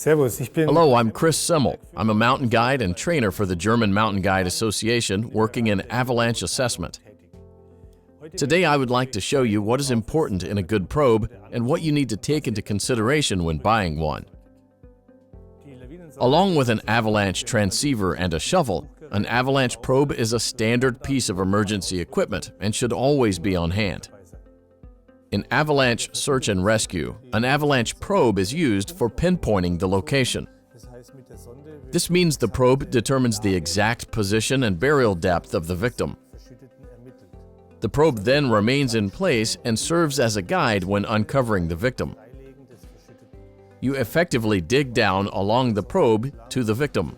Servus, ich bin... Hello, I'm Chris Semmel. I'm a mountain guide and trainer for the German Mountain Guide Association working in avalanche assessment. Today I would like to show you what is important in a good probe and what you need to take into consideration when buying one. Along with an avalanche transceiver and a shovel, an avalanche probe is a standard piece of emergency equipment and should always be on hand. In avalanche search and rescue, an avalanche probe is used for pinpointing the location. This means the probe determines the exact position and burial depth of the victim. The probe then remains in place and serves as a guide when uncovering the victim. You effectively dig down along the probe to the victim.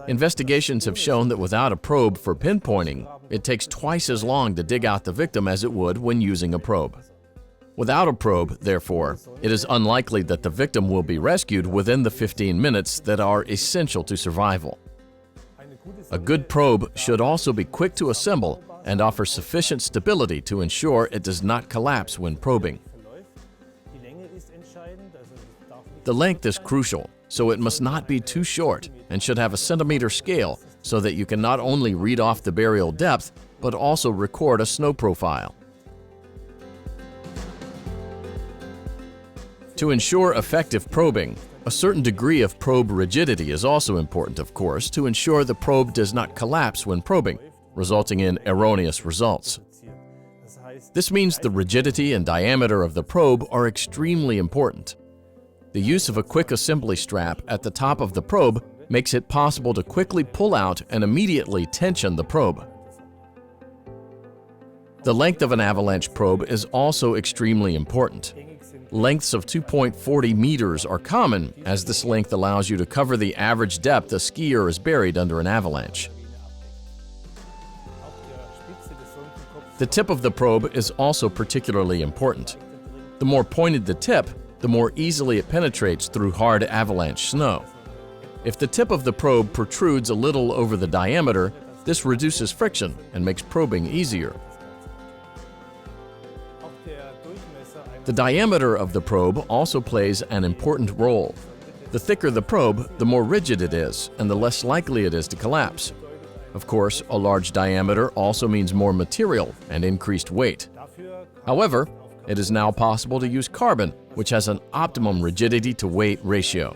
Investigations have shown that without a probe for pinpointing, it takes twice as long to dig out the victim as it would when using a probe. Without a probe, therefore, it is unlikely that the victim will be rescued within the 15 minutes that are essential to survival. A good probe should also be quick to assemble and offer sufficient stability to ensure it does not collapse when probing. The length is crucial, so it must not be too short and should have a centimeter scale so that you can not only read off the burial depth, but also record a snow profile. To ensure effective probing, a certain degree of probe rigidity is also important, of course, to ensure the probe does not collapse when probing, resulting in erroneous results. This means the rigidity and diameter of the probe are extremely important. The use of a quick assembly strap at the top of the probe makes it possible to quickly pull out and immediately tension the probe. The length of an avalanche probe is also extremely important. Lengths of 2.40 meters are common, as this length allows you to cover the average depth a skier is buried under an avalanche. The tip of the probe is also particularly important. The more pointed the tip, the more easily it penetrates through hard avalanche snow. If the tip of the probe protrudes a little over the diameter, this reduces friction and makes probing easier. The diameter of the probe also plays an important role. The thicker the probe, the more rigid it is, and the less likely it is to collapse. Of course, a large diameter also means more material and increased weight. However, it is now possible to use carbon, which has an optimum rigidity to weight ratio.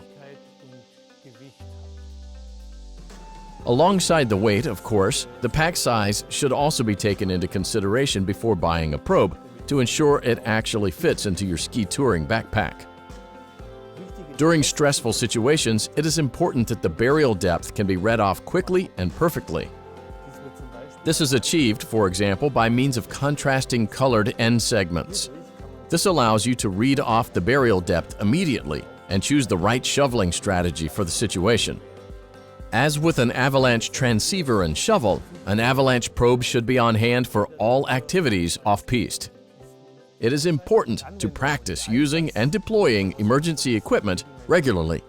Alongside the weight, of course, the pack size should also be taken into consideration before buying a probe to ensure it actually fits into your ski touring backpack. During stressful situations, it is important that the burial depth can be read off quickly and perfectly. This is achieved, for example, by means of contrasting colored end segments. This allows you to read off the burial depth immediately and choose the right shoveling strategy for the situation. As with an avalanche transceiver and shovel, an avalanche probe should be on hand for all activities off-piste. It is important to practice using and deploying emergency equipment regularly.